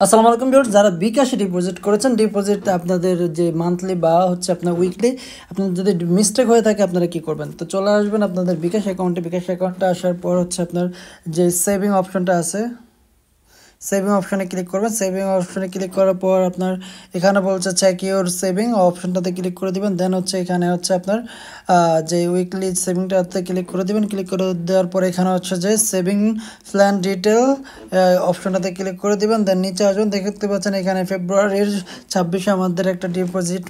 আসসালামু আলাইকুম ভিউয়ার্স, যারা বিকাশে ডিপোজিট করেছেন, ডিপোজিট আপনাদের যে মান্থলি বা হচ্ছে আপনার উইকলি আপনার যদি মিস্টেক হয়ে থাকে আপনারা কি করবেন? তো চলে আসবেন আপনাদের বিকাশ অ্যাকাউন্টে আসার পর হচ্ছে আপনার যে সেভিং অপশনটা আছে, সেভিং অপশনে ক্লিক করবেন। সেভিং অপশনে ক্লিক করার পর আপনার এখানে বলছে চেক ইউর সেভিং অপশনটাতে ক্লিক করে দিবেন। দেন হচ্ছে এখানে হচ্ছে আপনার যে উইকলি সেভিংটাতে ক্লিক করে দিবেন। ক্লিক করে দেওয়ার পরে এখানে হচ্ছে যে সেভিং প্ল্যান ডিটেল অপশনটাতে ক্লিক করে দিবেন। দেন নিচে আসবেন, দেখতে পাচ্ছেন এখানে ফেব্রুয়ারির 26-এ আমাদের একটা ডিপোজিট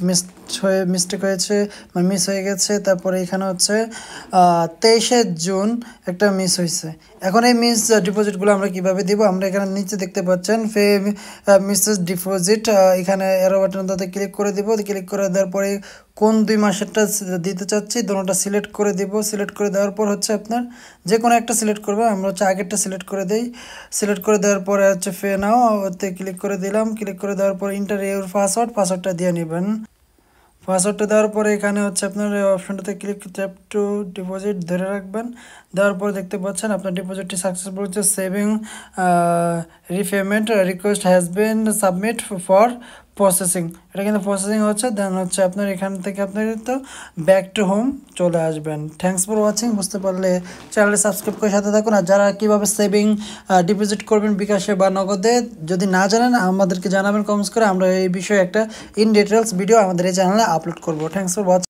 মিস্টেক হয়েছে, মানে মিস হয়ে গেছে। তারপরে এখানে হচ্ছে 23শে জুন একটা মিস হয়েছে। এখন এই মিস ডিপোজিটগুলো আমরা কিভাবে দিব? আমরা এখানে নিচে দেখতে পাচ্ছেন মিসেস ডিপোজিট, এখানে এরো বাটনটাতে ক্লিক করে দিব। ক্লিক করে দেওয়ার পরে কোন 2 মাসেরটা দিতে চাচ্ছি দুটোটা সিলেক্ট করে দিব। সিলেক্ট করে দেওয়ার পর হচ্ছে আপনার যে কোনো একটা সিলেক্ট করবে। আমরা হচ্ছে আগেরটা সিলেক্ট করে দিই। সিলেক্ট করে দেওয়ার পরে হচ্ছে ফে নাও ওতে ক্লিক করে দিলাম। ক্লিক করে দেওয়ার পর ইন্টার ইউর পাসওয়ার্ডটা দিয়ে নেবেন। পাসওয়ার্ডটা দেওয়ার পরে এখানে হচ্ছে আপনার অপশনটাতে ক্লিক ট্যাপ টু ডিপোজিট ধরে রাখবেন। দেওয়ার পর দেখতে পাচ্ছেন আপনার ডিপোজিটটি সাকসেসফুল হচ্ছে। Saving repayment request has been submit for processing, এটা কিন্তু প্রসেসিং হচ্ছে। দেন হচ্ছে আপনার এখান থেকে আপনার তো ব্যাক টু হোম চলে আসবেন। Thanks for watching. বুঝতে পারলে চ্যানেলটি সাবস্ক্রাইব করে সাথে থাকুন। আর যারা কীভাবে সেভিং ডিপোজিট করবেন বিকাশে বা নগদে যদি না জানেন আমাদেরকে জানাবেন কমেন্টস করে, আমরা এই বিষয়ে একটা ইন ডিটেলস ভিডিও আমাদের এই চ্যানেলে আপলোড করবো। Thanks for watching.